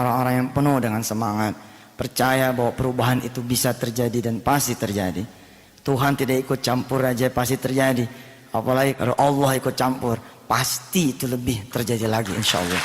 orang-orang yang penuh dengan semangat, percaya bahwa perubahan itu bisa terjadi dan pasti terjadi. Tuhan tidak ikut campur aja pasti terjadi, apalagi kalau Allah ikut campur, pasti itu lebih terjadi lagi insya Allah.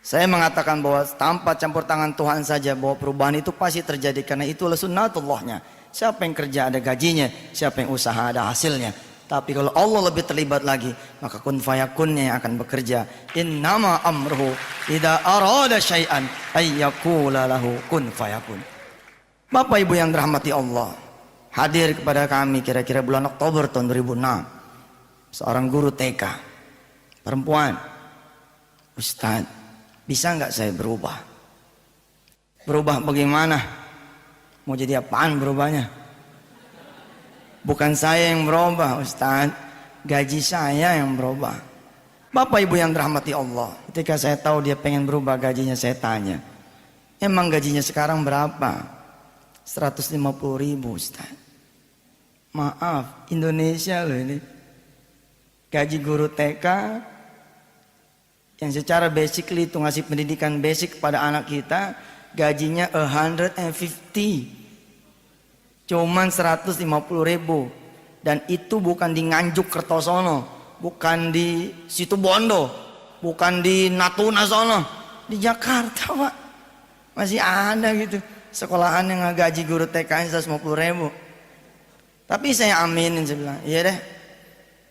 Saya mengatakan bahwa tanpa campur tangan Tuhan saja bahwa perubahan itu pasti terjadi, karena itulah sunnatullahnya. Siapa yang kerja ada gajinya, siapa yang usaha ada hasilnya. Tapi kalau Allah lebih terlibat lagi, maka kun fayakunnya yang akan bekerja. Innama amruhu idza arada syai'an ayyaqula lahu kun fayakun. Bapak Ibu yang dirahmati Allah, hadir kepada kami kira-kira bulan Oktober tahun 2006 seorang guru TK perempuan. Ustaz, bisa nggak saya berubah? Berubah bagaimana? Mau jadi apaan berubahnya? Bukan saya yang berubah Ustaz, gaji saya yang berubah. Bapak Ibu yang dirahmati Allah, ketika saya tahu dia pengen berubah gajinya, saya tanya, emang gajinya sekarang berapa? 150.000 Ustaz. Maaf, Indonesia loh ini. Gaji guru TK yang secara basically itu ngasih pendidikan basic kepada anak kita, gajinya 150, cuman 150.000, dan itu bukan di Nganjuk Kertosono, bukan di Situbondo, bukan di Natuna sono, di Jakarta Pak. Masih ada gitu sekolahan yang gaji guru TK 150.000. Tapi saya aminin, saya bilang iya deh,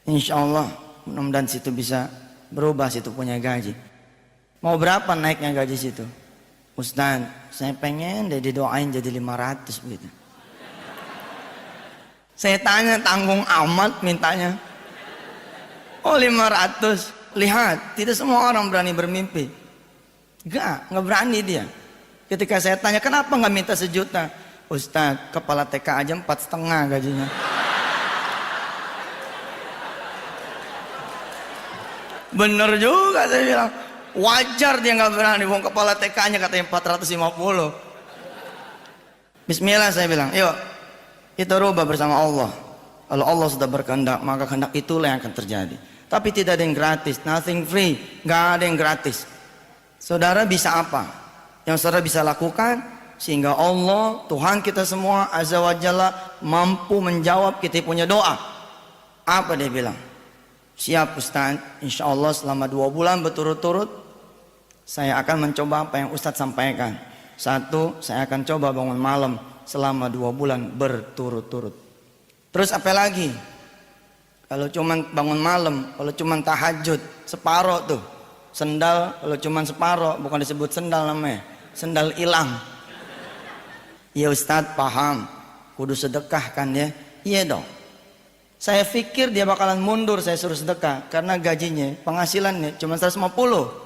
insya Allah mudah-mudahan situ bisa berubah, situ punya gaji. Mau berapa naiknya gaji situ? Ustaz, saya pengen deh didoain jadi 500 gitu. Saya tanya, tanggung amat mintanya. Oh 500. Lihat, tidak semua orang berani bermimpi. Enggak berani dia. Ketika saya tanya, kenapa nggak minta 1 juta? Ustaz, kepala TK aja 4,5 gajinya. Bener juga saya bilang. Wajar dia nggak berani, wong kepala TK-nya katanya 450. Bismillah saya bilang, yuk kita rubah bersama Allah. Kalau Allah sudah berkehendak, maka kehendak itulah yang akan terjadi. Tapi tidak ada yang gratis, nothing free, nggak ada yang gratis. Saudara bisa apa? Yang saudara bisa lakukan sehingga Allah, Tuhan kita semua Azza wa Jalla mampu menjawab kita punya doa. Apa dia bilang? Siap Ustaz, insya Allah selama 2 bulan berturut-turut saya akan mencoba apa yang Ustaz sampaikan. 1, saya akan coba bangun malam selama 2 bulan berturut-turut. Terus apa lagi? Kalau cuman bangun malam, kalau cuman tahajud separoh tuh, sendal kalau cuman separoh, bukan disebut sendal namanya, sendal hilang. Ya Ustadz paham, kudu sedekah kan ya? Iya dong. Saya pikir dia bakalan mundur saya suruh sedekah, karena gajinya, penghasilannya cuma 150.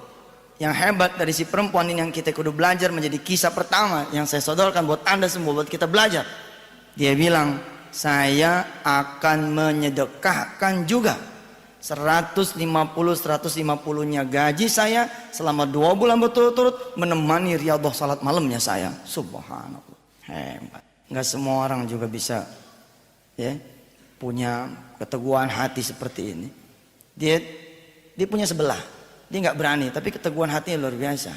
Yang hebat dari si perempuan ini yang kita kudu belajar, menjadi kisah pertama yang saya sodorkan buat Anda semua, buat kita belajar. Dia bilang, saya akan menyedekahkan juga 150-150-nya gaji saya selama 2 bulan berturut-turut menemani riyadhah salat malamnya saya. Subhanallah, hebat. Nggak semua orang juga bisa ya punya keteguhan hati seperti ini. Dia punya sebelah. Dia nggak berani, tapi keteguhan hatinya luar biasa.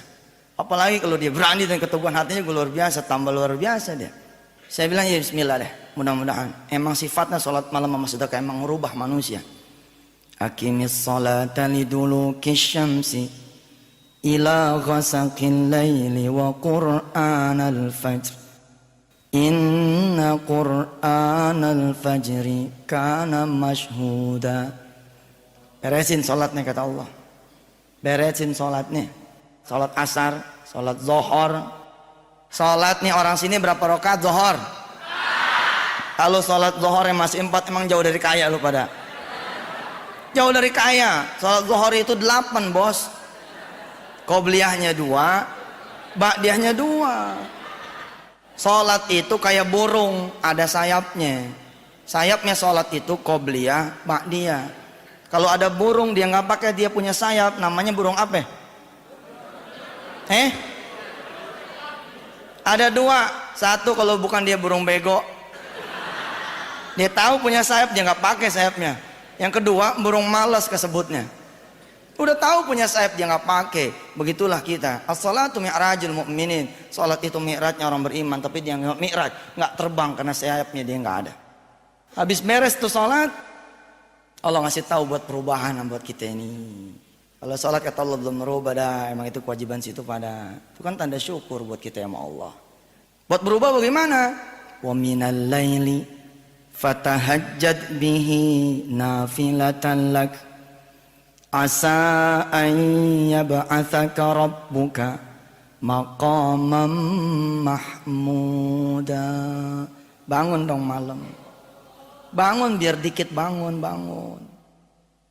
Apalagi kalau dia berani dan keteguhan hatinya luar biasa, tambah luar biasa dia. Saya bilang ya bismillah deh, mudah-mudahan. Emang sifatnya sholat malam sama sedekah emang merubah manusia. Aqimis sholata liduluki syamsi ila ghasaqil laili wa qur'anal fajr. Inna qur'anal fajri kana mashhuda. Beresin sholatnya kata Allah. Beresin sholatnya, sholat asar, sholat zohor. Sholat nih orang sini berapa rakaat zohor? Kalau sholat zohor yang masih 4, emang jauh dari kaya lu pada? Jauh dari kaya. Sholat zohor itu 8 bos. Qobliyahnya 2, ba'diyahnya 2. Sholat itu kayak burung, ada sayapnya. Sayapnya sholat itu qobliyah, ba'diyah. Kalau ada burung dia nggak pakai, dia punya sayap, namanya burung apa? Ada 2. 1 kalau bukan dia burung bego, dia tahu punya sayap, dia nggak pakai sayapnya. Yang kedua burung malas kesebutnya. Udah tahu punya sayap dia nggak pakai. Begitulah kita. As-salatu mi'rajul mu'minin. Salat itu mi'rajnya orang beriman, tapi dia nggak mi'raj, nggak terbang karena sayapnya dia nggak ada. Habis beres tuh salat, Allah ngasih tahu buat perubahan buat kita ini. Kalau salat kata Allah belum merubah dah, emang itu kewajiban situ pada. Itu kan tanda syukur buat kita sama Allah. Buat berubah bagaimana? Wa minal laili fatahajjad bihi nafilatan lak asa an yab'atsaka rabbuka maqaman mahmuda. Bangun dong malam. Bangun biar dikit bangun.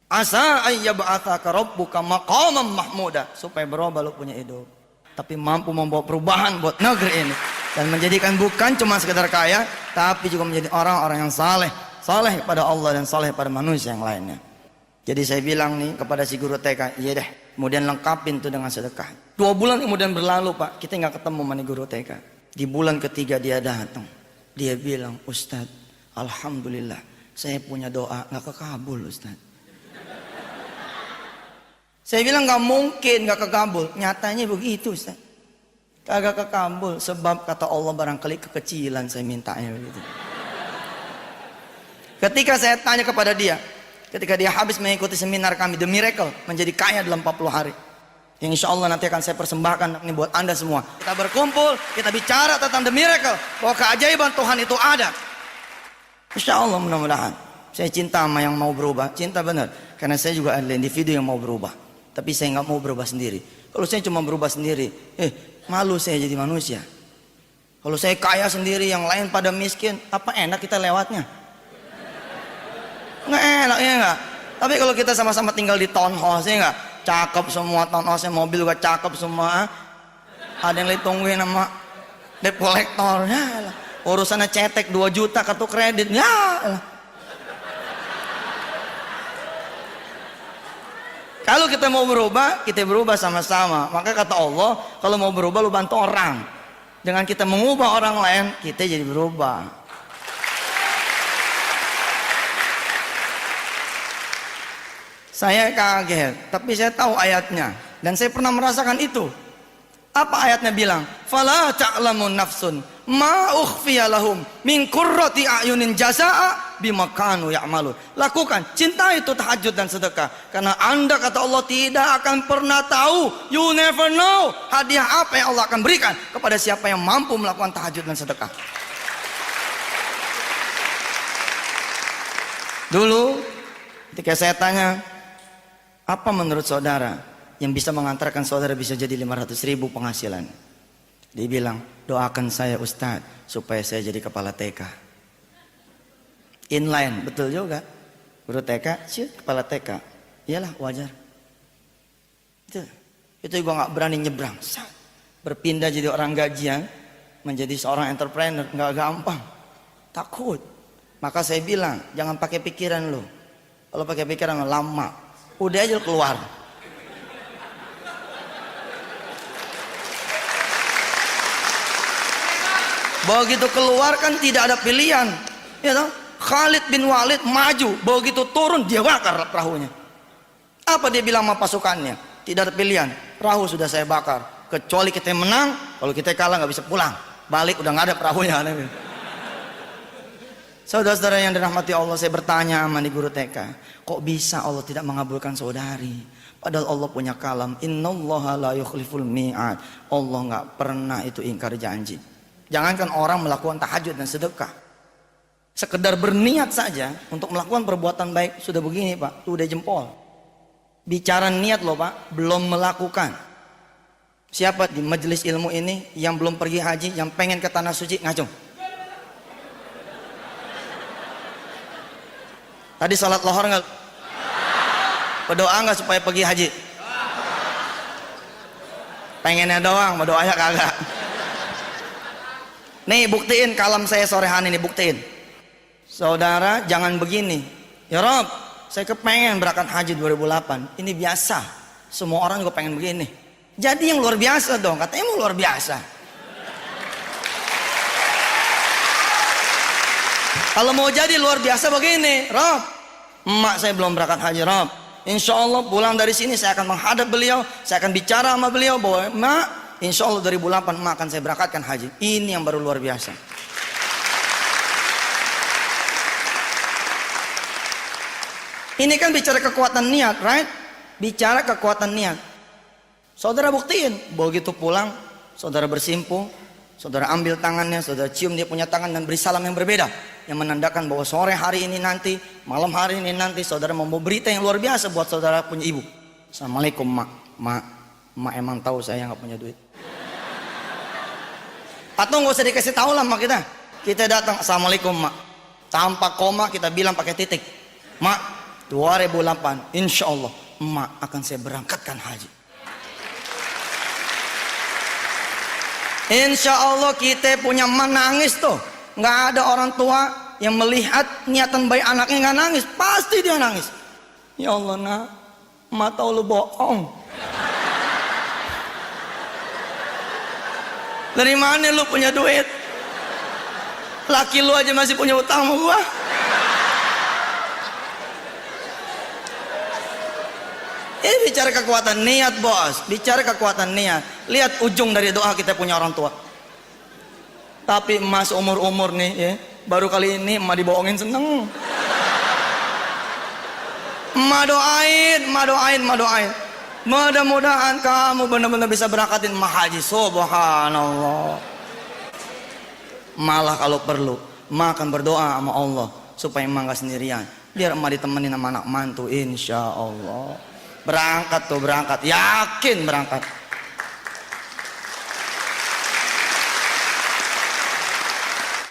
Asa an yab'atsaka rabbuka maqaman mahmuda, supaya berubah lu punya hidup. Tapi mampu membawa perubahan buat negeri ini dan menjadikan bukan cuma sekedar kaya, tapi juga menjadi orang-orang yang saleh pada Allah dan saleh pada manusia yang lainnya. Jadi saya bilang nih kepada si guru TK, iya deh, kemudian lengkapin tuh dengan sedekah. 2 bulan kemudian berlalu Pak, kita nggak ketemu sama nih guru TK. Di bulan ketiga dia datang, dia bilang, Ustadz, alhamdulillah, saya punya doa nggak kekabul Ustadz. Saya bilang nggak mungkin nggak kekabul, nyatanya begitu Ustadz. Kagak kekabul, sebab kata Allah barangkali kekecilan saya mintanya begitu. Ketika saya tanya kepada dia, ketika dia habis mengikuti seminar kami The Miracle, menjadi kaya dalam 40 hari, yang insya Allah nanti akan saya persembahkan ini buat anda semua. Kita berkumpul, kita bicara tentang The Miracle, bahwa keajaiban Tuhan itu ada. Insya Allah mudah-mudahan. Saya cinta sama yang mau berubah, cinta benar, karena saya juga adalah individu yang mau berubah. Tapi saya nggak mau berubah sendiri. Kalau saya cuma berubah sendiri, malu saya jadi manusia. Kalau saya kaya sendiri, yang lain pada miskin, apa enak kita lewatnya? Nggak enak ya nggak. Tapi kalau kita sama-sama tinggal di townhouse ya nggak, cakep semua townhouse, mobil juga cakep semua. Ada yang ditungguin sama debt collector, ya lah. Urusannya cetek 2 juta kartu kredit, ya lah. Kalau kita mau berubah, kita berubah sama-sama. Maka kata Allah, kalau mau berubah lu bantu orang. Dengan kita mengubah orang lain, kita jadi berubah. Saya kaget, tapi saya tahu ayatnya dan saya pernah merasakan itu. Apa ayatnya bilang? Fala ta'lamun nafsun ma ukhfiya lahum min qurrati a'yunin jazaa'a bima kanu ya'malun. Lakukan, cintai itu tahajud dan sedekah, karena Anda kata Allah tidak akan pernah tahu, you never know, hadiah apa yang Allah akan berikan kepada siapa yang mampu melakukan tahajud dan sedekah. Dulu ketika saya tanya, apa menurut saudara yang bisa mengantarkan saudara bisa jadi 500.000 penghasilan? Dia bilang, doakan saya Ustadz supaya saya jadi kepala TK. Inline, betul juga. Guru TK, sih kepala TK. Iyalah wajar. Itu gue nggak berani nyebrang. Berpindah jadi orang gajian, menjadi seorang entrepreneur nggak gampang. Takut. Maka saya bilang, jangan pakai pikiran lo. Kalau pakai pikiran lama, udah aja keluar. Begitu keluar kan tidak ada pilihan, ya toh? Khalid bin Walid maju, begitu turun dia bakar perahunya. Apa dia bilang sama pasukannya? Tidak ada pilihan, perahu sudah saya bakar. Kecuali kita menang, kalau kita kalah nggak bisa pulang. Balik udah nggak ada perahunya. Saudara-saudara yang dirahmati Allah, saya bertanya sama di guru TK, kok bisa Allah tidak mengabulkan saudari? Padahal Allah punya kalam, innallaha la yukhliful mi'ad. Allah nggak pernah itu ingkar janji. Jangankan orang melakukan tahajud dan sedekah, sekedar berniat saja untuk melakukan perbuatan baik sudah begini Pak, itu udah jempol. Bicara niat loh Pak, belum melakukan. Siapa di majelis ilmu ini yang belum pergi haji, yang pengen ke tanah suci, ngacung. Tadi salat lohor nggak? Berdoa nggak supaya pergi haji? Pengennya doang, berdoanya kagak. Nih buktiin kalam saya sorehan ini, buktiin. Saudara jangan begini, ya Rob, saya kepengen berangkat haji 2008. Ini biasa, semua orang juga pengen begini. Jadi yang luar biasa dong, katanya mau luar biasa. Kalau mau jadi luar biasa begini, Rob, emak saya belum berangkat haji, Rob, insya Allah pulang dari sini saya akan menghadap beliau, saya akan bicara sama beliau bahwa mak, insya Allah 2008 mak akan saya berangkatkan haji. Ini yang baru luar biasa. Ini kan bicara kekuatan niat, right? Bicara kekuatan niat. Saudara buktiin, begitu pulang, saudara bersimpuh, saudara ambil tangannya, saudara cium dia punya tangan dan beri salam yang berbeda, yang menandakan bahwa sore hari ini nanti, malam hari ini nanti, saudara membawa berita yang luar biasa buat saudara punya ibu. Assalamualaikum mak, mak emang tahu saya nggak punya duit. Atau nggak usah dikasih tahu lah mak kita datang, assalamualaikum mak, tanpa koma kita bilang pakai titik, mak 2008, insya Allah emak akan saya berangkatkan haji. Insya Allah kita punya emak nangis tuh. Nggak ada orang tua yang melihat niatan baik anaknya nggak nangis, pasti dia nangis. Ya Allah nak, emak tahu lu bohong. Dari mana lu punya duit? Laki lu aja masih punya utang sama gua. Ini bicara kekuatan niat bos, bicara kekuatan niat. Lihat ujung dari doa kita punya orang tua. Tapi emas umur nih ya, baru kali ini emak dibohongin seneng. Emak doain. Mudah-mudahan kamu benar-benar bisa berangkatin emak haji. Subhanallah. Malah kalau perlu, emak akan berdoa sama Allah supaya emak gak sendirian. Biar emak ditemenin sama anak mantu, insya Allah. Berangkat, yakin berangkat.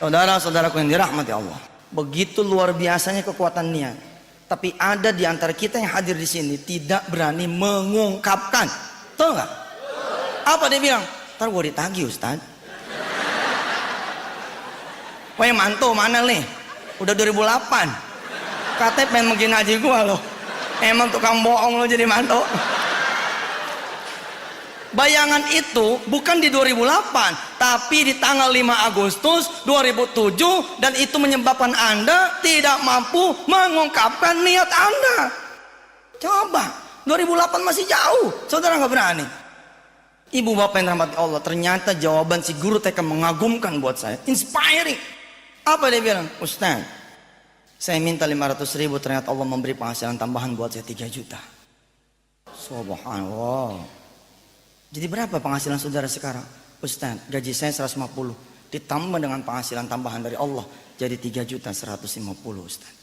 Saudara-saudaraku yang dirahmati Allah, begitu luar biasanya kekuatan niat. Tapi ada di antara kita yang hadir di sini tidak berani mengungkapkan. Tahu nggak? Apa dia bilang? Ntar gue ditagih Ustaz. Wah mantu mana nih? Udah 2008. Katanya pengen mungkin haji gue loh. Emang tukang bohong lo jadi mantu. Bayangan itu bukan di 2008, tapi di tanggal 5 Agustus 2007, dan itu menyebabkan Anda tidak mampu mengungkapkan niat Anda. Coba, 2008 masih jauh, saudara nggak berani. Ibu bapak yang dirahmati Allah, ternyata jawaban si guru TK mengagumkan buat saya, inspiring. Apa dia bilang? Ustaz, saya minta 500.000, ternyata Allah memberi penghasilan tambahan buat saya 3 juta. Subhanallah. Jadi berapa penghasilan saudara sekarang? Ustaz, gaji saya 150, ditambah dengan penghasilan tambahan dari Allah jadi 3.150.000 Ustaz.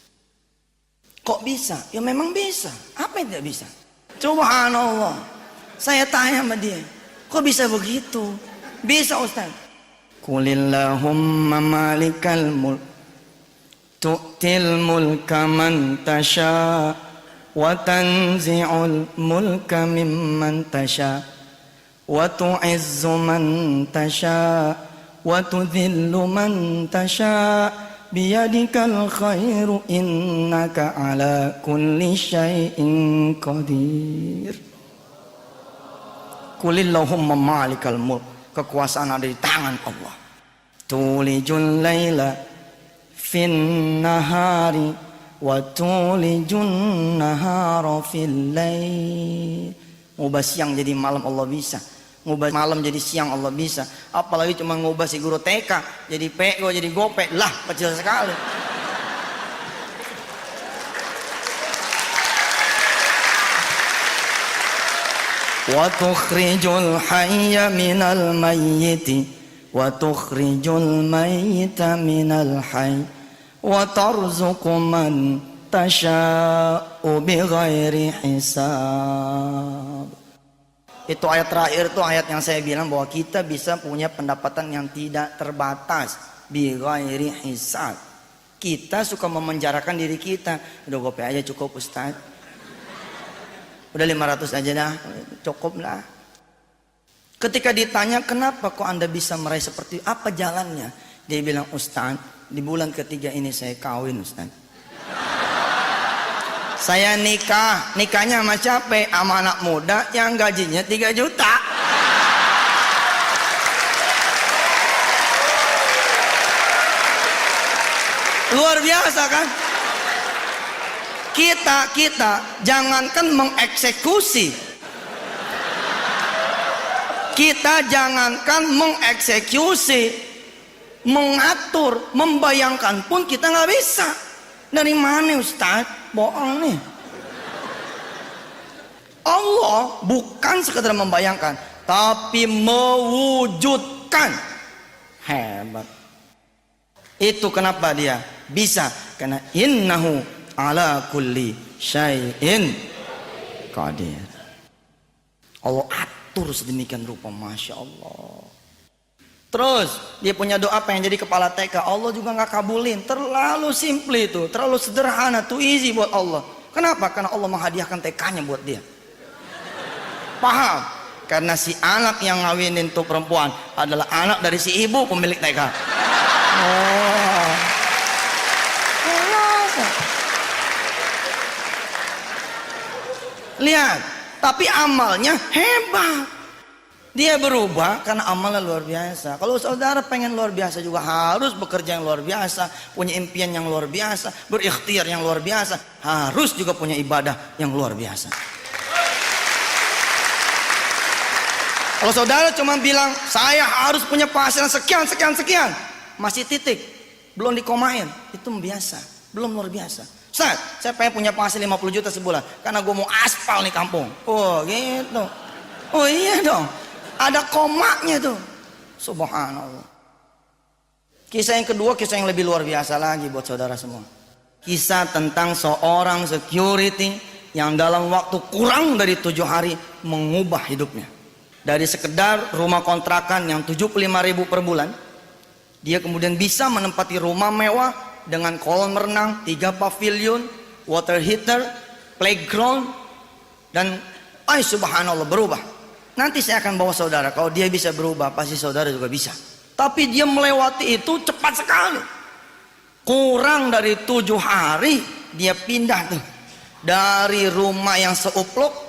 Kok bisa? Ya memang bisa. Apa yang tidak bisa? Subhanallah. Saya tanya sama dia, kok bisa begitu? Bisa Ustaz. Qulillahumma malikal mulk tu'til mulka man tasha wa tanzi'ul mulka mimman tasha wa tu'izzu man tasha wa tudhillu man tasha biyadikal khairu innaka ala kulli syai'in qadir. Qulillahumma malikal mulk, kekuasaan ada di tangan Allah. Tulijul laila fin nahari wa tulijun nahara fil lail. Ngubah siang jadi malam Allah bisa, ngubah malam jadi siang Allah bisa. Apalagi cuma ngubah si guru TK jadi PO jadi gopek, lah kecil sekali. Wa tukhrijul hayya minal mayyiti wa tukhrijul mayyita minal hayy wa tarzuqu man tasha'u bighairi hisab. Itu ayat terakhir, itu ayat yang saya bilang bahwa kita bisa punya pendapatan yang tidak terbatas bighairi hisab. Kita suka memenjarakan diri kita, udah gope aja cukup Ustaz, udah 500 aja dah cukup lah. Ketika ditanya kenapa kok Anda bisa meraih seperti apa jalannya, dia bilang Ustaz, di bulan ketiga ini saya kawin Ustaz. Saya nikahnya sama siapa? Sama anak muda yang gajinya 3 juta. Luar biasa kan? kita jangankan mengeksekusi, mengatur, membayangkan pun kita nggak bisa. Dari mana Ustaz? Bohong nih. Allah bukan sekedar membayangkan, tapi mewujudkan. Hebat. Itu kenapa dia bisa, karena innahu ala kulli syai'in qadir. Allah atur sedemikian rupa, Masya Allah. Terus dia punya doa pengen jadi kepala TK, Allah juga nggak kabulin. Terlalu simple itu, terlalu sederhana, too easy buat Allah. Kenapa? Karena Allah menghadiahkan TK-nya buat dia. Paham? Karena si anak yang ngawinin tuh perempuan adalah anak dari si ibu pemilik TK. Oh. Lihat, tapi amalnya hebat. Dia berubah karena amalnya luar biasa. Kalau saudara pengen luar biasa juga harus bekerja yang luar biasa, punya impian yang luar biasa, berikhtiar yang luar biasa, harus juga punya ibadah yang luar biasa. Kalau saudara cuma bilang saya harus punya penghasilan sekian, masih titik, belum dikomain, itu biasa, belum luar biasa. Ustaz, saya pengen punya penghasilan 50 juta sebulan karena gue mau aspal nih kampung. Oh gitu. Oh iya dong, ada komanya tuh. Subhanallah. Kisah yang kedua, kisah yang lebih luar biasa lagi buat saudara semua. Kisah tentang seorang security yang dalam waktu kurang dari 7 hari mengubah hidupnya. Dari sekedar rumah kontrakan yang 75.000 per bulan, dia kemudian bisa menempati rumah mewah dengan kolam renang, 3 pavilion, water heater, playground, dan subhanallah berubah. Nanti saya akan bawa saudara, kalau dia bisa berubah pasti saudara juga bisa. Tapi dia melewati itu cepat sekali. Kurang dari 7 hari dia pindah tuh dari rumah yang seupluk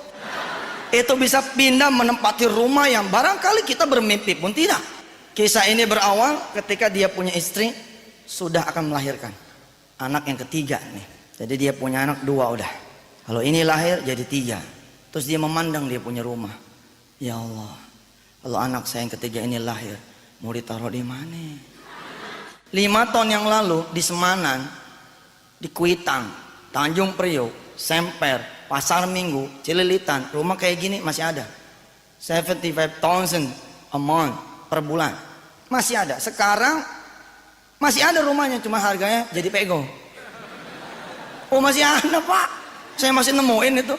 itu bisa pindah menempati rumah yang barangkali kita bermimpi pun tidak. Kisah ini berawal ketika dia punya istri sudah akan melahirkan anak yang ketiga nih. Jadi dia punya anak 2 udah. Kalau ini lahir jadi 3. Terus dia memandang dia punya rumah. Ya Allah, kalau anak saya yang ketiga ini lahir, mau ditaruh di mana? 5 tahun yang lalu di Semanan, di Kuitang, Tanjung Priok, Semper, Pasar Minggu, Cililitan, rumah kayak gini masih ada. 75,000 a month per bulan. Masih ada. Sekarang masih ada rumahnya, cuma harganya jadi pego. Oh masih ada Pak, saya masih nemuin itu.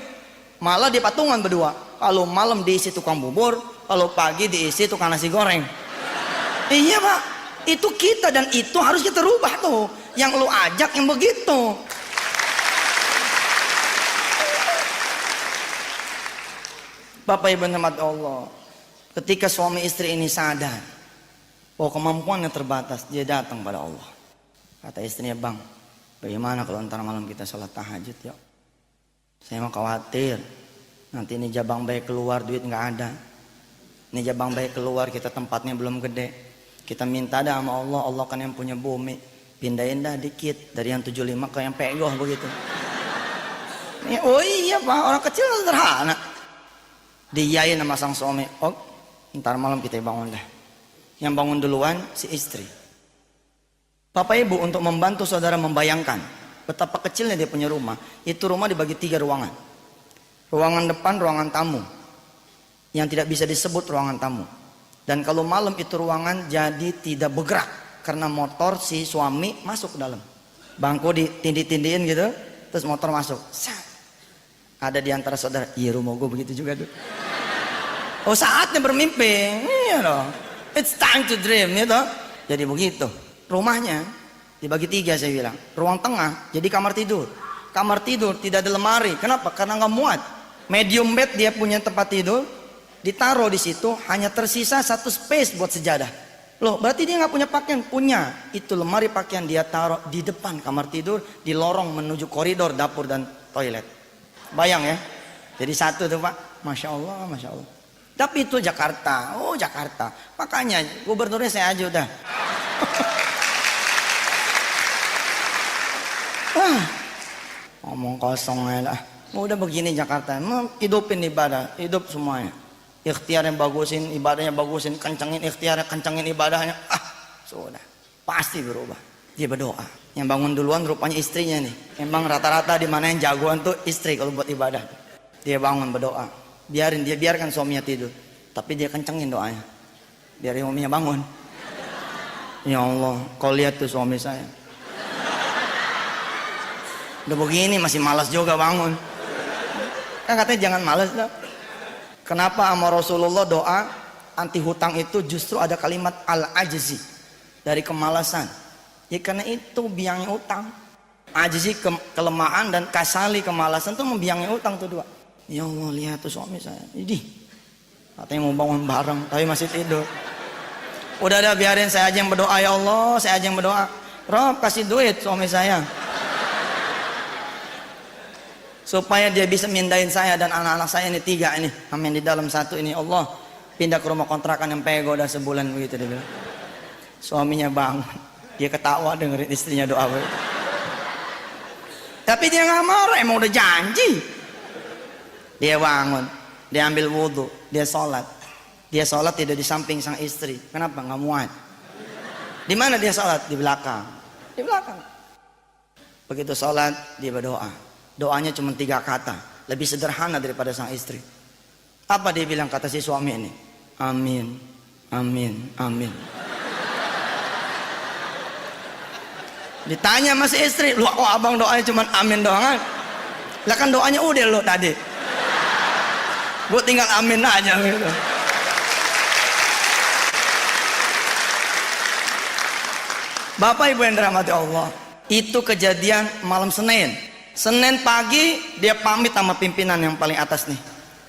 Malah di patungan berdua. Kalau malam diisi tukang bubur, kalau pagi diisi tukang nasi goreng. Iya Pak, itu kita dan itu harus kita rubah tuh. Yang lu ajak yang begitu. Bapak Ibu rahmat Allah, ketika suami istri ini sadar bahwa kemampuannya terbatas, dia datang pada Allah. Kata istrinya, bang, bagaimana kalau ntar malam kita sholat tahajud yuk? Saya mau khawatir nanti ini jabang bayi keluar duit nggak ada. Ini jabang bayi keluar kita tempatnya belum gede. Kita minta dah sama Allah, Allah kan yang punya bumi, pindahin dah dikit dari yang 75 ke yang pegoh begitu. Oh iya Pak, orang kecil sederhana. Diiyain sama sang suami, oh ntar malam kita bangun dah. Yang bangun duluan si istri. Bapak Ibu, untuk membantu saudara membayangkan betapa kecilnya dia punya rumah. Itu rumah dibagi 3 ruangan. Ruangan depan, ruangan tamu, yang tidak bisa disebut ruangan tamu. Dan kalau malam itu ruangan jadi tidak bergerak karena motor si suami masuk ke dalam. Bangku ditindih-tindihin gitu, terus motor masuk. Ada di antara saudara, iya rumah gue begitu juga tuh. Oh saatnya bermimpi, iya dong. It's time to dream, gitu. Jadi begitu. Rumahnya dibagi 3 saya bilang. Ruang tengah jadi kamar tidur. Kamar tidur tidak ada lemari. Kenapa? Karena nggak muat. Medium bed dia punya tempat tidur. Ditaruh di situ hanya tersisa 1 space buat sejadah. Loh, berarti dia nggak punya pakaian? Punya. Itu lemari pakaian dia taruh di depan kamar tidur, di lorong menuju koridor dapur dan toilet. Bayang ya, jadi 1 tuh Pak, Masya Allah, Masya Allah. Tapi itu Jakarta, oh Jakarta. Makanya gubernurnya saya aja udah. Ngomong kosong aja lah. Udah begini Jakarta, mau hidupin ibadah, hidup semuanya. Ikhtiarnya bagusin, ibadahnya bagusin, kencengin ikhtiarnya, kencengin ibadahnya. Sudah, pasti berubah. Dia berdoa. Yang bangun duluan rupanya istrinya nih. Emang rata-rata di mana yang jagoan tuh istri kalau buat ibadah. Dia bangun berdoa. Biarkan suaminya tidur. Tapi dia kencengin doanya. Biar suaminya bangun. Ya Allah, kau lihat tuh suami saya. Udah begini masih malas juga bangun. Kan katanya jangan malas dah. Kenapa sama Rasulullah doa anti hutang itu justru ada kalimat al-ajzi, dari kemalasan. Ya karena itu biangnya utang. Ajzi kelemahan dan kasali kemalasan tuh membiangnya utang tuh dua. Ya Allah, lihat tuh suami saya. Idih. Katanya mau bangun bareng tapi masih tidur. Udah biarin saya aja yang berdoa, ya Allah, saya aja yang berdoa. Rob kasih duit suami saya. Supaya dia bisa mindahin saya dan anak-anak saya ini 3 ini. Amin di dalam 1 ini. Allah pindah ke rumah kontrakan yang pego udah sebulan begitu dia bilang. Suaminya bangun. Dia ketawa dengerin istrinya doa begitu. Tapi dia nggak marah, emang udah janji. Dia bangun, dia ambil wudhu, dia sholat. Dia sholat tidak di samping sang istri. Kenapa? Nggak muat. Di mana dia sholat? Di belakang. Di belakang. Begitu sholat dia berdoa. Doanya cuma 3 kata, lebih sederhana daripada sang istri. Apa dia bilang kata si suami ini? Amin, amin, amin. Ditanya sama si istri, lu kok abang doanya cuma amin doang kan? Lah kan doanya udah lo tadi. Gue tinggal amin aja gitu. Bapak Ibu yang dirahmati Allah, itu kejadian malam Senin. Senin pagi dia pamit sama pimpinan yang paling atas nih,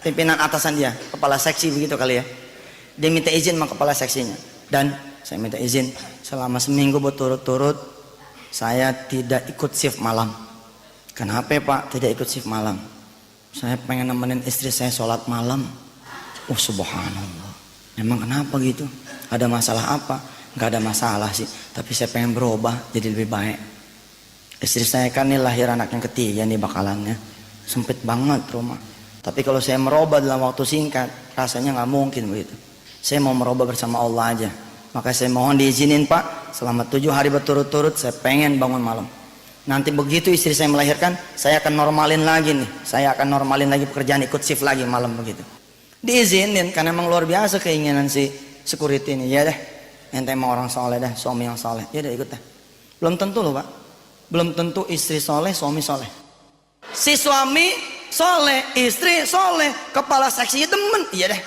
pimpinan atasan dia, kepala seksi begitu kali ya. Dia minta izin sama kepala seksinya, dan saya minta izin selama seminggu berturut-turut saya tidak ikut shift malam. Kenapa Pak tidak ikut shift malam? Saya pengen nemenin istri saya sholat malam. Oh subhanallah, emang kenapa gitu? Ada masalah apa? Nggak ada masalah sih, tapi saya pengen berubah jadi lebih baik. Istri saya kan nih lahir anak yang ketiga nih bakalannya, sempit banget rumah. Tapi kalau saya merubah dalam waktu singkat, rasanya nggak mungkin begitu. Saya mau merubah bersama Allah aja. Maka saya mohon diizinin Pak, selama 7 hari berturut-turut saya pengen bangun malam. Nanti begitu istri saya melahirkan, saya akan normalin lagi nih. Saya akan normalin lagi pekerjaan, ikut shift lagi malam begitu. Diizinin karena memang luar biasa keinginan si security ini. Ya deh, ente mau orang soleh dah, suami yang soleh. Ya udah ikut dah. Belum tentu loh Pak. Belum tentu istri soleh, suami soleh. Si suami soleh, istri soleh, kepala seksinya demen. Iya deh,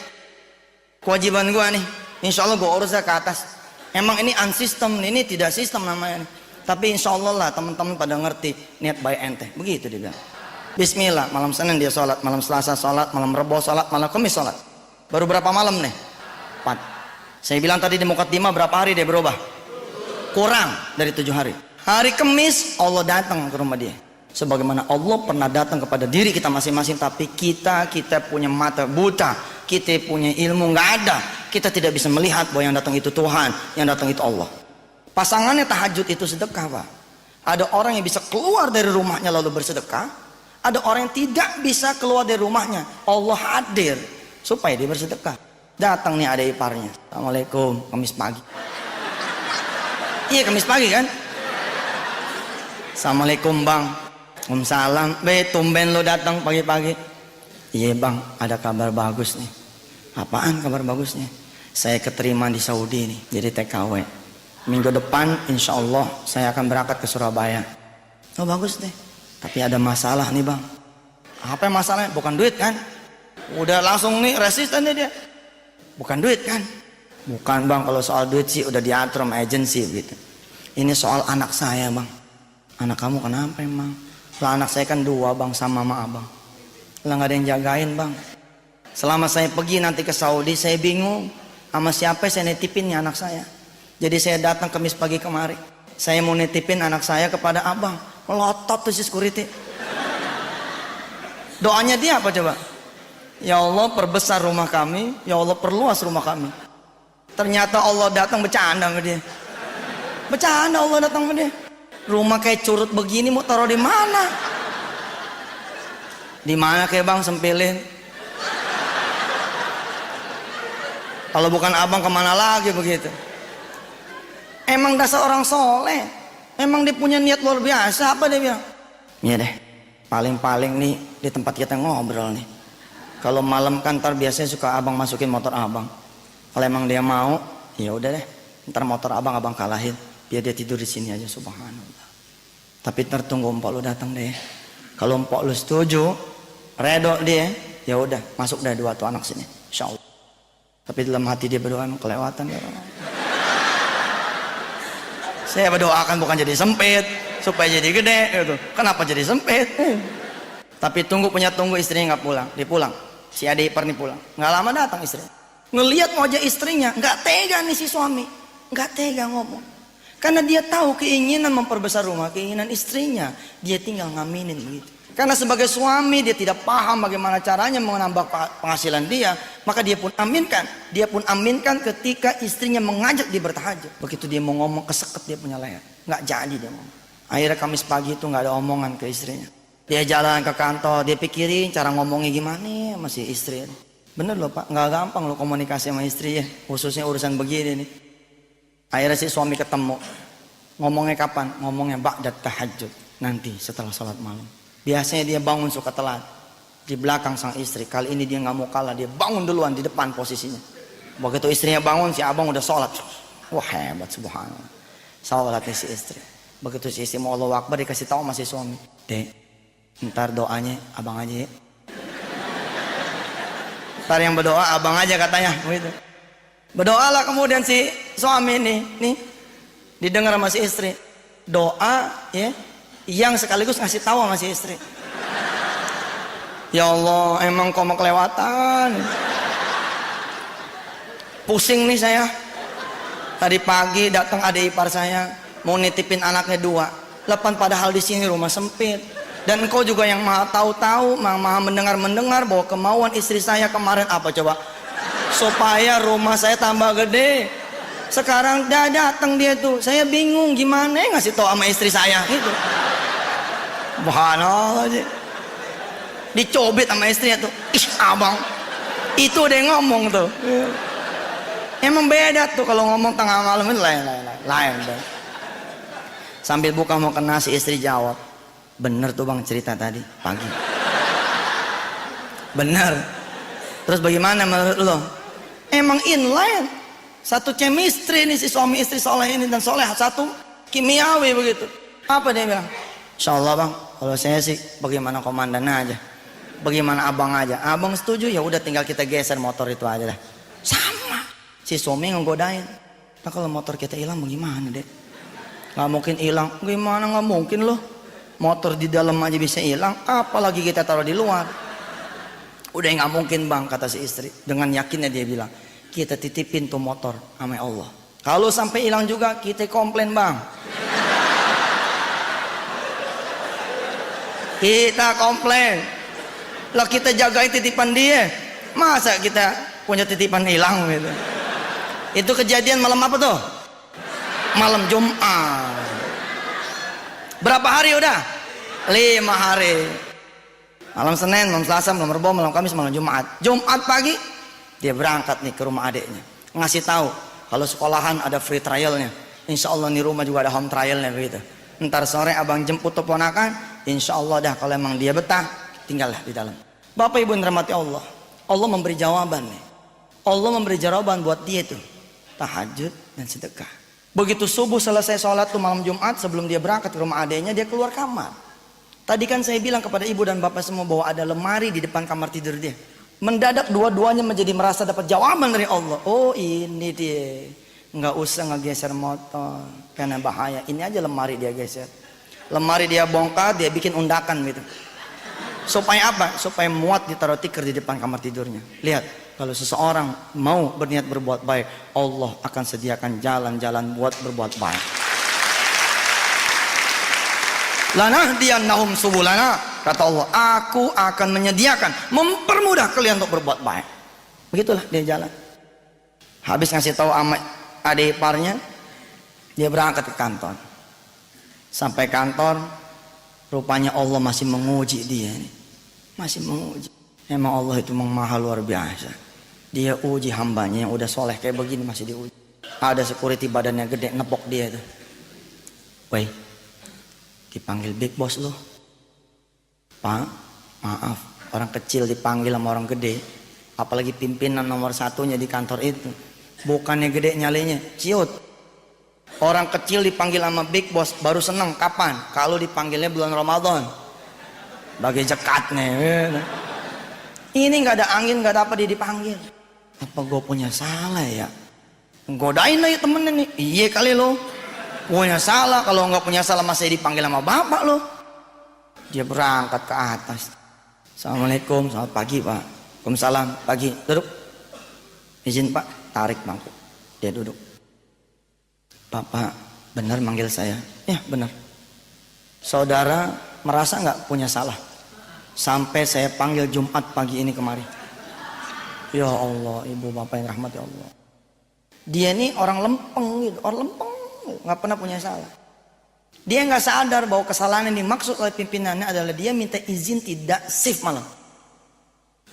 kewajiban gua nih, insya Allah gua urus ke atas. Emang ini unsistem, ini tidak sistem namanya nih. Tapi insya Allah lah teman-teman pada ngerti niat baik ente. Begitu dia bilang. Bismillah, malam Senin dia sholat, malam Selasa sholat, malam Rebo sholat, malam Kamis sholat. Baru berapa malam nih? 4. Saya bilang tadi di Mukaddimah berapa hari dia berubah? Kurang dari 7 hari. Hari Kamis Allah datang ke rumah dia. Sebagaimana Allah pernah datang kepada diri kita masing-masing. Tapi kita punya mata buta, kita punya ilmu nggak ada. Kita tidak bisa melihat bahwa yang datang itu Tuhan, yang datang itu Allah. Pasangannya tahajud itu sedekah Pak. Ada orang yang bisa keluar dari rumahnya lalu bersedekah. Ada orang yang tidak bisa keluar dari rumahnya, Allah hadir supaya dia bersedekah. Datang nih ada iparnya, Assalamualaikum, Kamis pagi. Iya Kamis pagi kan. Assalamualaikum Bang. Waalaikumsalam. Tumben lo datang pagi-pagi. Iya Bang, ada kabar bagus nih. Apaan kabar bagusnya? Saya keterima di Saudi nih, jadi TKW. Minggu depan insya Allah saya akan berangkat ke Surabaya. Oh bagus deh. Tapi ada masalah nih Bang. Apa yang masalahnya? Bukan duit kan? Udah langsung nih resisten nih dia. Bukan duit kan? Bukan Bang, kalau soal duit sih udah diatur sama agensi gitu. Ini soal anak saya Bang. Anak kamu kenapa emang? Lah anak saya kan 2 Bang, sama Abang. Lah nggak ada yang jagain Bang. Selama saya pergi nanti ke Saudi saya bingung sama siapa saya nitipinnya anak saya. Jadi saya datang Kamis pagi kemari. Saya mau nitipin anak saya kepada Abang. Melotot tuh si security. Doanya dia apa coba? Ya Allah perbesar rumah kami, ya Allah perluas rumah kami. Ternyata Allah datang bercanda sama dia. Bercanda Allah datang sama dia. Rumah kayak curut begini mau taruh di mana? Di mana kayak bang sempilin? Kalau bukan abang kemana lagi begitu? Emang dasar orang soleh. Emang dia punya niat luar biasa. Apa dia bilang? Iya deh, paling-paling nih di tempat kita ngobrol nih. Kalau malam kantor biasanya suka abang masukin motor abang. Kalau emang dia mau, ya udah deh. Ntar motor abang kalahin. Biar dia tidur di sini aja, subhanallah. Tapi ntar tunggu empok lu datang deh. Kalau empok lu setuju, redok dia, ya udah masuk dah 2 tuh anak sini, insya Allah. Tapi dalam hati dia berdoa kelewatan ya Allah. Saya berdoakan bukan jadi sempit, supaya jadi gede gitu. Kenapa jadi sempit? Tapi tunggu istrinya nggak pulang, dia pulang. Si adik ipar nih pulang, nggak lama datang istri. Ngelihat wajah istrinya, nggak tega nih si suami, nggak tega ngomong. Karena dia tahu keinginan memperbesar rumah, keinginan istrinya, dia tinggal ngaminin begitu. Karena sebagai suami dia tidak paham bagaimana caranya menambah penghasilan dia, maka dia pun aminkan. Dia pun aminkan ketika istrinya mengajak dia bertahajud. Begitu dia mau ngomong keseket dia punya leher, nggak jadi dia ngomong. Akhirnya Kamis pagi itu nggak ada omongan ke istrinya. Dia jalan ke kantor, dia pikirin cara ngomongnya gimana masih istri. Bener loh Pak, nggak gampang loh komunikasi sama istri ya, khususnya urusan begini nih. Akhirnya si suami ketemu. Ngomongnya kapan? Ngomongnya ba'dat tahajud, nanti setelah sholat malam. Biasanya dia bangun suka telat di belakang sang istri. Kali ini dia nggak mau kalah, dia bangun duluan di depan posisinya. Begitu istrinya bangun, si abang udah sholat. Wah hebat, subhanallah. Sholatnya si istri. Begitu si istri mau Allahu Akbar, dikasih tahu masih suami. Dek, ntar doanya abang aja ya. Ntar yang berdoa abang aja katanya begitu. Berdoalah kemudian si suami nih didengar sama si istri. Doa ya yang sekaligus ngasih tahu sama si istri. Ya Allah, emang kau mau kelewatan. Pusing nih saya. Tadi pagi datang adik ipar saya mau nitipin anaknya 2. Lepas padahal di sini rumah sempit. Dan engkau juga yang maha tahu-tahu, maha mendengar bahwa kemauan istri saya kemarin apa coba? Supaya rumah saya tambah gede. Sekarang dah datang dia tuh, saya bingung gimana ngasih tahu sama istri saya gitu. Subhanallah, dicobit sama istrinya tuh. Ih abang, itu dia ngomong tuh. Emang beda tuh kalau ngomong tengah malam itu lain. Sambil buka mau kena si istri jawab, bener tuh bang cerita tadi pagi. Bener. Terus bagaimana menurut lo? Emang inline, satu chemistry nih si suami istri soleh ini dan soleh, satu kimiawi begitu. Apa dia bilang? Insya Allah bang, kalau saya sih bagaimana komandan aja, bagaimana abang aja. Abang setuju ya udah tinggal kita geser motor itu aja dah. Sama, si suami ngegodain. Nah kalau motor kita hilang bagaimana deh? Gak mungkin hilang, gimana nggak mungkin loh. Motor di dalam aja bisa hilang, apalagi kita taruh di luar. Udah nggak mungkin bang, kata si istri. Dengan yakinnya dia bilang, kita titipin tuh motor sama Allah. Kalau sampai hilang juga kita komplain bang. Kita komplain. Lah kita jagain titipan dia. Masa kita punya titipan hilang gitu. Itu kejadian malam apa tuh? Malam Jumat. Berapa hari udah? 5 hari. Malam Senin, malam Selasa, malam Rabu, malam Kamis, malam Jumat. Jumat pagi dia berangkat nih ke rumah adiknya, ngasih tahu kalau sekolahan ada free trialnya. Insya Allah di rumah juga ada home trialnya begitu. Ntar sore abang jemput tuh ponakan, insya Allah dah kalau emang dia betah, tinggallah di dalam. Bapak Ibu yang dirahmati Allah, Allah memberi jawaban nih. Allah memberi jawaban buat dia tuh tahajud dan sedekah. Begitu subuh selesai sholat tuh malam Jumat, sebelum dia berangkat ke rumah adiknya, dia keluar kamar. Tadi kan saya bilang kepada ibu dan bapak semua bahwa ada lemari di depan kamar tidur dia. Mendadak dua-duanya menjadi merasa dapat jawaban dari Allah. Oh ini dia, nggak usah ngegeser motor karena bahaya. Ini aja lemari dia geser. Lemari dia bongkar, dia bikin undakan gitu. Supaya apa? Supaya muat ditaruh tikar di depan kamar tidurnya. Lihat, kalau seseorang mau berniat berbuat baik, Allah akan sediakan jalan-jalan buat berbuat baik. Lanahdiyannahum subulana, kata Allah, aku akan menyediakan, mempermudah kalian untuk berbuat baik. Begitulah dia jalan. Habis ngasih tahu sama adik iparnya, dia berangkat ke kantor. Sampai kantor, rupanya Allah masih menguji dia nih. Masih menguji. Emang Allah itu maha luar biasa. Dia uji hambanya yang udah soleh kayak begini masih diuji. Ada security badannya gede nepok dia itu. Woi, dipanggil big boss lo. Pak, maaf, orang kecil dipanggil sama orang gede. Apalagi pimpinan nomor satunya di kantor itu. Bukannya gede nyalinya, ciut. Orang kecil dipanggil sama big boss baru seneng kapan? Kalau dipanggilnya bulan Ramadan. Bagi zekatnya. Ini nggak ada angin, nggak ada apa dia dipanggil. Apa gue punya salah ya? Godain lagi temennya nih. Iya kali lo. Punya salah, kalau nggak punya salah masih dipanggil sama bapak lo. Dia berangkat ke atas. Assalamualaikum, selamat pagi pak. Waalaikumsalam, pagi. Duduk. Izin pak, tarik bangku. Dia duduk. Bapak benar manggil saya? Ya benar. Saudara merasa nggak punya salah sampai saya panggil Jumat pagi ini kemari? Ya Allah, ibu bapak yang rahmat ya Allah. Dia ini orang lempeng gitu, orang lempeng, nggak pernah punya salah. Dia nggak sadar bahwa kesalahan yang dimaksud oleh pimpinannya adalah dia minta izin tidak shift malam.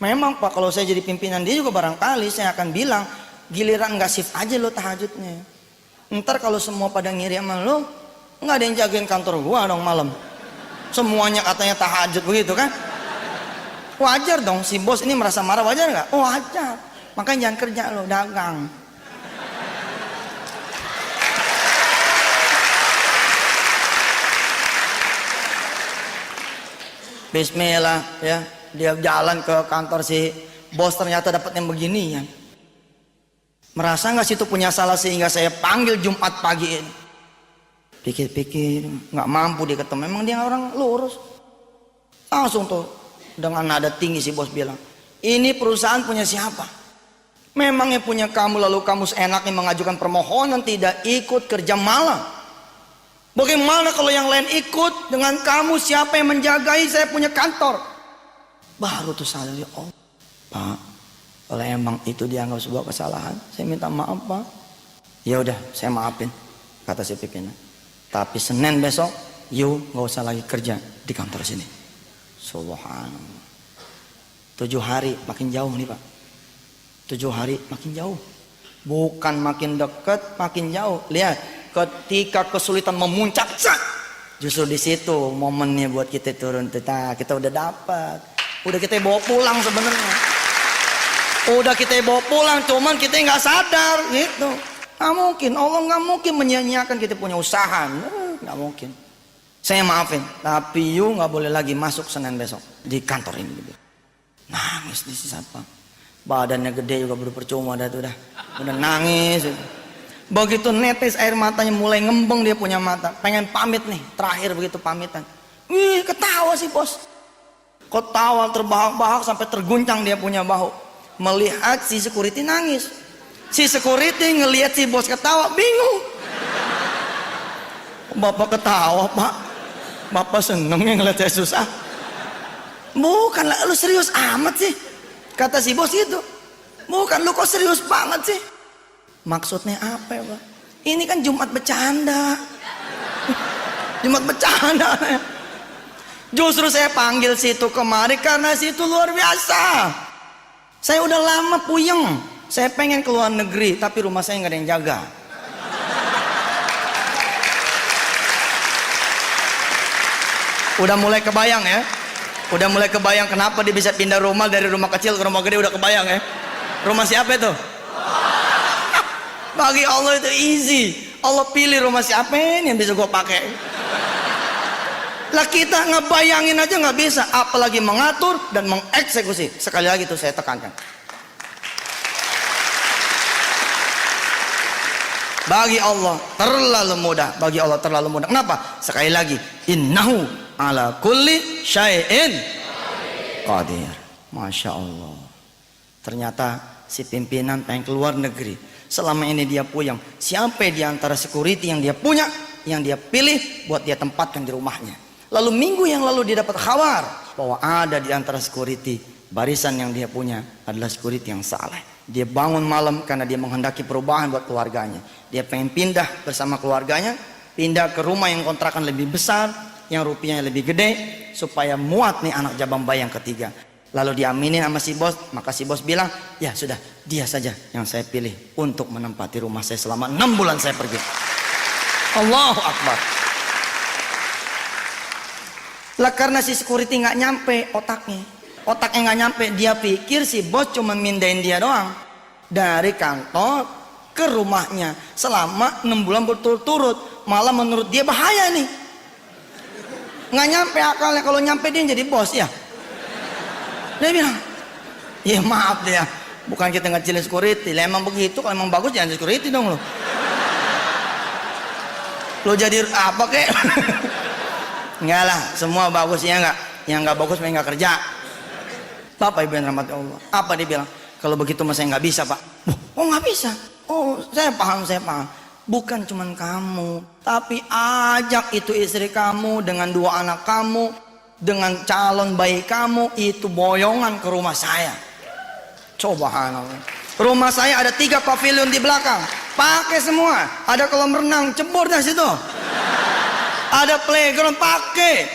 Memang pak, kalau saya jadi pimpinan dia juga barangkali saya akan bilang giliran nggak shift aja lo tahajudnya. Ntar kalau semua pada ngiri sama lo, nggak ada yang jagain kantor gua dong malam. Semuanya katanya tahajud begitu kan? Wajar dong si bos ini merasa marah, wajar nggak? Oh wajar. Makanya jangan kerja lo, dagang. Bismillah ya, dia jalan ke kantor si bos ternyata dapat yang begini ya. Merasa nggak situ punya salah sehingga saya panggil Jumat pagi ini. Pikir-pikir nggak mampu dia ketemu. Memang dia orang lurus. Langsung tuh dengan nada tinggi si bos bilang, ini perusahaan punya siapa? Memangnya punya kamu lalu kamu seenaknya mengajukan permohonan tidak ikut kerja malam? Bagaimana kalau yang lain ikut dengan kamu? Siapa yang menjagai? Saya punya kantor. Baru tuh sadar, ya Allah pak, kalau emang itu dianggap sebuah kesalahan, saya minta maaf pak. Ya udah saya maafin, kata si pimpinan. Tapi Senin besok, you nggak usah lagi kerja di kantor sini. Subhanallah. 7 hari makin jauh nih pak. 7 hari makin jauh. Bukan makin dekat, makin jauh. Lihat, ketika kesulitan memuncak, justru di situ momennya buat kita turun. Kita udah dapat. Udah kita bawa pulang sebenarnya. Udah kita bawa pulang, cuman kita nggak sadar gitu. Nggak mungkin, Allah nggak mungkin menyia-nyiakan kita punya usaha. Nggak mungkin. Saya maafin, tapi you nggak boleh lagi masuk Senin besok di kantor ini. Nangis di sisa pak. Badannya gede juga baru percuma dah tuh udah nangis. Begitu netes air matanya mulai ngembeng dia punya mata. Pengen pamit nih, terakhir begitu pamitan. Wih ketawa sih bos. Ketawa terbahak-bahak sampai terguncang dia punya bahu. Melihat si security nangis. Si security ngelihat si bos ketawa bingung. Bapak ketawa pak. Bapak seneng yang ngeliat saya susah. Bukan lah, lu serius amat sih. Kata si bos itu. Bukan, lu kok serius banget sih. Maksudnya apa ya pak? Ini kan Jumat bercanda. Jumat bercanda. Justru saya panggil situ kemari karena situ luar biasa. Saya udah lama puyeng. Saya pengen keluar negeri tapi rumah saya nggak ada yang jaga. Udah mulai kebayang ya. Udah mulai kebayang kenapa dia bisa pindah rumah dari rumah kecil ke rumah gede, udah kebayang ya. Rumah siapa itu? Bagi Allah itu easy. Allah pilih rumah siapa ini yang bisa gue pakai. Lah kita ngebayangin aja nggak bisa, apalagi mengatur dan mengeksekusi. Sekali lagi tuh saya tekankan. Bagi Allah terlalu mudah, bagi Allah terlalu mudah. Kenapa? Sekali lagi, innahu ala kulli syai'in qadir. Masya Allah. Ternyata si pimpinan pengen keluar negeri. Selama ini dia puyeng. Siapa di antara security yang dia punya, yang dia pilih buat dia tempatkan di rumahnya. Lalu minggu yang lalu dia dapat kabar bahwa ada di antara security barisan yang dia punya adalah security yang saleh. Dia bangun malam karena dia menghendaki perubahan buat keluarganya. Dia pengen pindah bersama keluarganya, pindah ke rumah yang kontrakan lebih besar, yang rupiahnya lebih gede supaya muat nih anak jabang bayi yang ketiga. Lalu diaminin sama si bos, maka si bos bilang, ya sudah, dia saja yang saya pilih untuk menempati rumah saya selama 6 bulan saya pergi. Allahu Akbar. Lah karena si security nggak nyampe otaknya nggak nyampe, dia pikir si bos cuma mindahin dia doang dari kantor ke rumahnya selama 6 bulan berturut-turut. Malah menurut dia bahaya nih, nggak nyampe akalnya. Kalau nyampe dia jadi bos ya. Dia bilang, ya maaf deh ya, bukan kita ngecilin security, lah emang begitu. Kalau emang bagus jangan security dong lo. Lo jadi apa kek? Enggak lah, semua bagus ya enggak. Yang enggak bagus memang enggak kerja. Bapak Ibu yang rahmati Allah, apa dia bilang? Kalau begitu mas saya nggak bisa pak. Oh nggak bisa? Oh saya paham. Bukan cuman kamu, tapi ajak itu istri kamu dengan 2 anak kamu, dengan calon bayi kamu, itu boyongan ke rumah saya. Subhanallah. Rumah saya ada 3 pavilion di belakang, pakai semua. Ada kolam renang, cebur dah situ. Ada playground, pakai.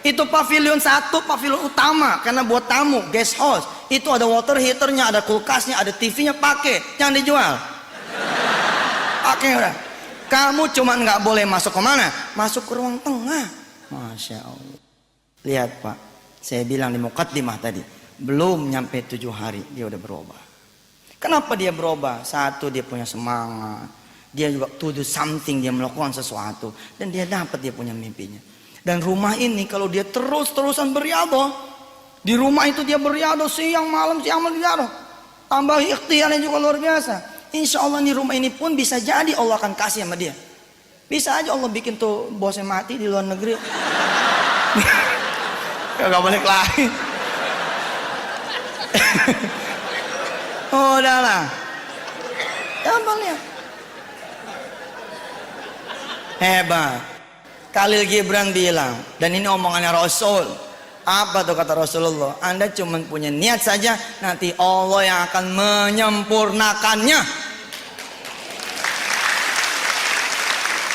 Itu pavilion 1, pavilion utama karena buat tamu, guest house. Itu ada water heaternya, ada kulkasnya, ada TV-nya, pakai. Jangan dijual. Pakai udah. Kamu cuma nggak boleh masuk ke mana? Masuk ke ruang tengah. Masya Allah. Lihat Pak, saya bilang di mukaddimah tadi, belum nyampe 7 hari dia udah berubah. Kenapa dia berubah? Satu, dia punya semangat. Dia juga to do something, dia melakukan sesuatu. Dan dia dapat dia punya mimpinya. Dan rumah ini kalau dia terus-terusan beriadah, di rumah itu dia beriadah siang malam beriadah. Tambah ikhtiarnya juga luar biasa. Insya Allah di rumah ini pun bisa jadi Allah akan kasih sama dia. Bisa aja Allah bikin tuh bosnya mati di luar negeri. Gak balik lagi. Oh udahlah. Gampang ya. Hebat. Khalil Gibran bilang, dan ini omongannya Rasul. Apa tuh kata Rasulullah? Anda cuma punya niat saja, nanti Allah yang akan menyempurnakannya.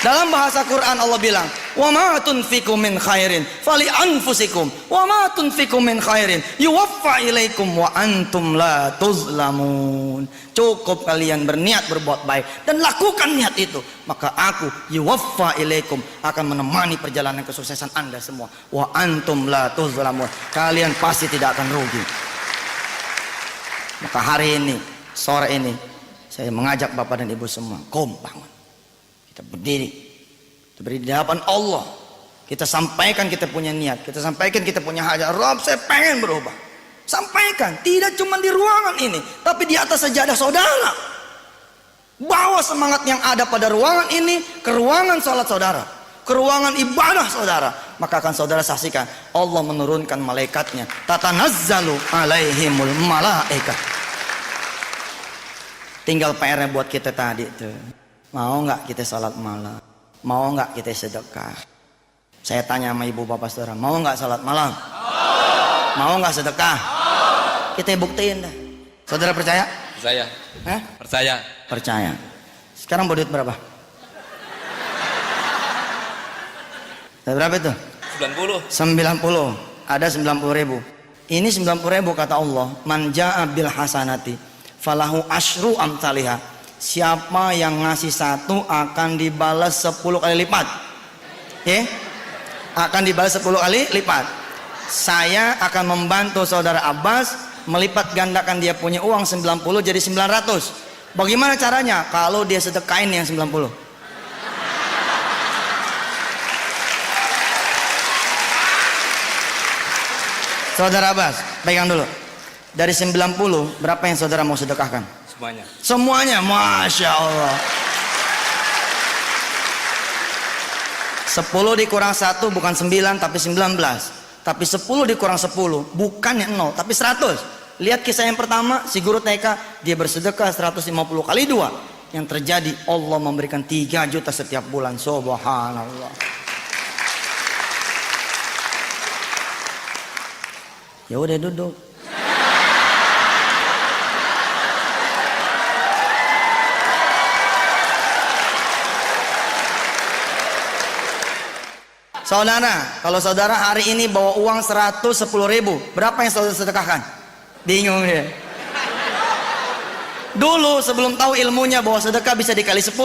Dalam bahasa Quran Allah bilang, wa ma tunfiqu min khairin fali anfusikum wa ma tunfiqu min khairin yuwaffa ilaikum wa antum la tuzlamun. Cukup kalian berniat berbuat baik dan lakukan niat itu, maka aku yuwaffa ilaikum akan menemani perjalanan kesuksesan Anda semua, wa antum la tuzlamun, kalian pasti tidak akan rugi. Maka hari ini, sore ini, saya mengajak Bapak dan Ibu semua, kompak. Kita berdiri di hadapan Allah, kita sampaikan kita punya niat, kita sampaikan kita punya hajat. Rob, saya pengen berubah. Sampaikan, tidak cuma di ruangan ini, tapi di atas sajadah saudara. Bawa semangat yang ada pada ruangan ini ke ruangan sholat saudara, ke ruangan ibadah saudara. Maka akan saudara saksikan Allah menurunkan malaikatnya, tatanazzalu alaihimul malaikah. Tinggal PR-nya buat kita tadi tuh. Mau nggak kita sholat malam? Mau nggak kita sedekah? Saya tanya sama ibu bapak saudara, mau nggak sholat malam? Mau nggak sedekah? Kita buktiin dah. Saudara percaya? Percaya. Hah? Percaya. Percaya. Sekarang bawa duit berapa? Berapa itu? 90. Ada 90.000. Ini 90.000 kata Allah. Man ja'a bil hasanati falahu asyru amsalihah. Siapa yang ngasih 1 akan dibalas 10 kali lipat. Oke? Akan dibalas 10 kali lipat. Saya akan membantu saudara Abbas melipat gandakan dia punya uang 90 jadi 900. Bagaimana caranya? Kalau dia sedekain yang 90. Saudara Abbas, pegang dulu. Dari 90, berapa yang saudara mau sedekahkan? Semuanya, Masya Allah. 10 dikurang 1 bukan 9 tapi 19. Tapi 10 dikurang 10 bukannya 0 tapi 100. Lihat kisah yang pertama, si guru TK, dia bersedekah 150 kali 2. Yang terjadi Allah memberikan 3 juta setiap bulan. Subhanallah. Ya udah duduk. Saudara, kalau saudara hari ini bawa uang 110.000, berapa yang saudara sedekahkan? Bingung dia. Dulu sebelum tahu ilmunya bahwa sedekah bisa dikali 10,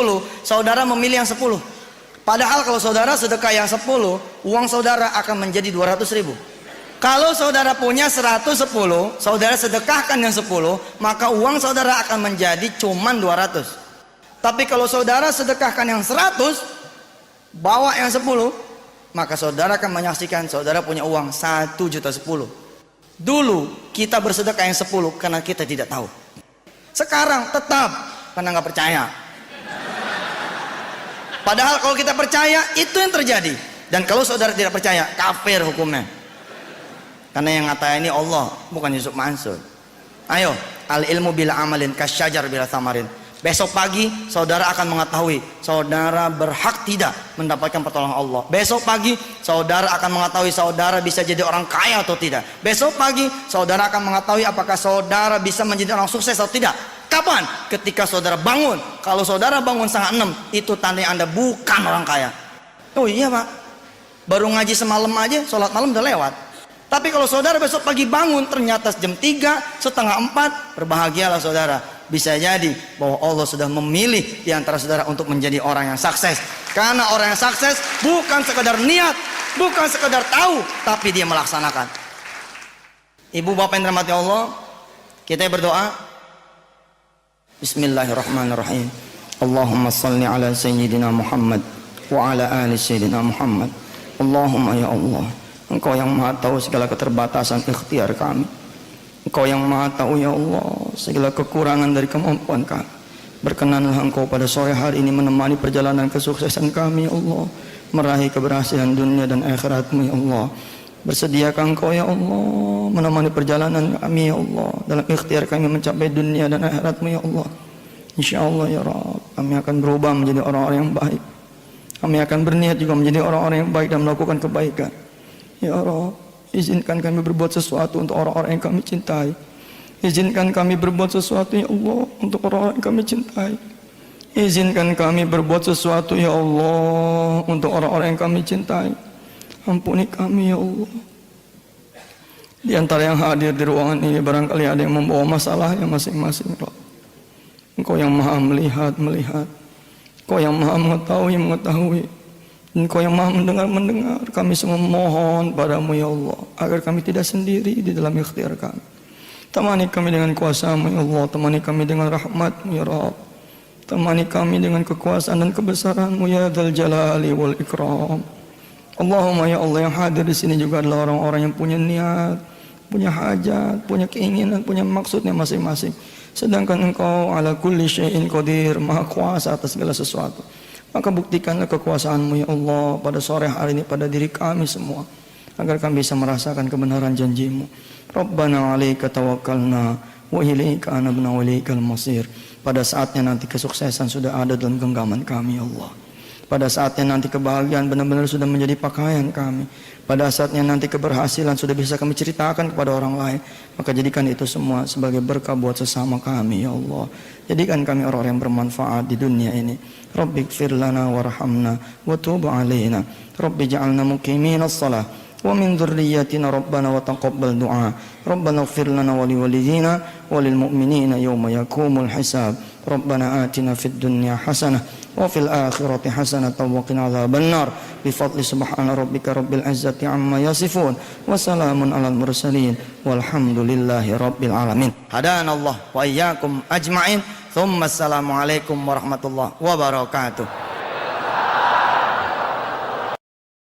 saudara memilih yang 10. Padahal kalau saudara sedekah yang 10, uang saudara akan menjadi 200.000. Kalau saudara punya 110, saudara sedekahkan yang 10, maka uang saudara akan menjadi cuman 200. Tapi kalau saudara sedekahkan yang 100, bawa yang 10, maka saudara akan menyaksikan saudara punya uang 1.010.000. Dulu kita bersedekah yang 10 karena kita tidak tahu. Sekarang tetap karena nggak percaya. Padahal kalau kita percaya, itu yang terjadi. Dan kalau saudara tidak percaya, kafir hukumnya. Karena yang ngata ini Allah, bukan Yusuf Mansur. Ayo, al ilmu bila amalin kasyajar bila samarin. Besok pagi saudara akan mengetahui saudara berhak tidak mendapatkan pertolongan Allah. Besok pagi saudara akan mengetahui saudara bisa jadi orang kaya atau tidak. Besok pagi saudara akan mengetahui apakah saudara bisa menjadi orang sukses atau tidak. Kapan? Ketika saudara bangun. Kalau saudara bangun setengah 6, itu tanda Anda bukan orang kaya. Oh iya Pak, baru ngaji semalam aja, sholat malam udah lewat. Tapi kalau saudara besok pagi bangun ternyata jam 3, setengah 4, berbahagialah saudara. Bisa jadi bahwa Allah sudah memilih di antara saudara untuk menjadi orang yang sukses. Karena orang yang sukses bukan sekedar niat, bukan sekedar tahu, tapi dia melaksanakan. Ibu bapak yang dirahmati Allah, kita berdoa. Bismillahirrahmanirrahim. Allahumma salli ala sayyidina Muhammad wa ala ali sayyidina Muhammad. Allahumma ya Allah, Engkau yang maha tahu segala keterbatasan ikhtiar kami. Engkau yang maha tahu ya Allah segala kekurangan dari kemampuan kami. Berkenanlah Engkau pada sore hari ini menemani perjalanan kesuksesan kami ya Allah, meraih keberhasilan dunia dan akhirat-Mu ya Allah. Bersediakah Engkau ya Allah menemani perjalanan kami ya Allah dalam ikhtiar kami mencapai dunia dan akhirat-Mu ya Allah. InsyaAllah ya Rabb, kami akan berubah menjadi orang-orang yang baik. Kami akan berniat juga menjadi orang-orang yang baik dan melakukan kebaikan. Ya Rabb, izinkan kami berbuat sesuatu untuk orang-orang yang kami cintai. Izinkan kami berbuat sesuatu ya Allah untuk orang-orang yang kami cintai. Izinkan kami berbuat sesuatu ya Allah untuk orang-orang yang kami cintai. Ampuni kami ya Allah. Di antara yang hadir di ruangan ini barangkali ada yang membawa masalahnya masing-masing. Engkau yang maha melihat. Engkau yang maha mengetahui. Engkau yang maha mendengar. Kami semua mohon padamu ya Allah agar kami tidak sendiri di dalam ikhtiar kami. Temani kami dengan kuasa-Mu ya Allah. Temani kami dengan rahmat-Mu ya Rabb. Temani kami dengan kekuasaan dan kebesaran-Mu ya Dzal Jalali wal Ikram. Allahumma ya Allah, yang hadir di sini juga adalah orang-orang yang punya niat, punya hajat, punya keinginan, punya maksudnya masing-masing. Sedangkan Engkau ala kulli syai'in qadir, maha kuasa atas segala sesuatu. Maka buktikanlah kekuasaan-Mu ya Allah pada sore hari ini pada diri kami semua, agar kami bisa merasakan kebenaran janji-Mu. Rabbana 'alaika tawakkalna wa ilaika anabna wa ilaikal masir. Pada saatnya nanti kesuksesan sudah ada dalam genggaman kami ya Allah. Pada saatnya nanti kebahagiaan benar-benar sudah menjadi pakaian kami. Pada saatnya nanti keberhasilan sudah bisa kami ceritakan kepada orang lain. Maka jadikan itu semua sebagai berkah buat sesama kami ya Allah. Jadikan kami orang-orang yang bermanfaat di dunia ini. Rabbi ighfir lana warhamna wa tub alaina. Rabbi ja'alna muqimina shalah wa min dzurriyyatina rabbana wa taqabbal du'a. Rabbana ighfir lana wa liwalidina wa lil mu'minina yawma yaqumul hisab. Rabbana atina fid dunya hasanah wa fil akhirati hasanatan wa qina adzabannar. Bi fadli subhana rabbika rabbil izzati amma yasifun wa salamun alal mursalin walhamdulillahi rabbil alamin. Hadanallah wa iyyakum ajmain. Tsumma assalamu alaikum warahmatullahi wabarakatuh.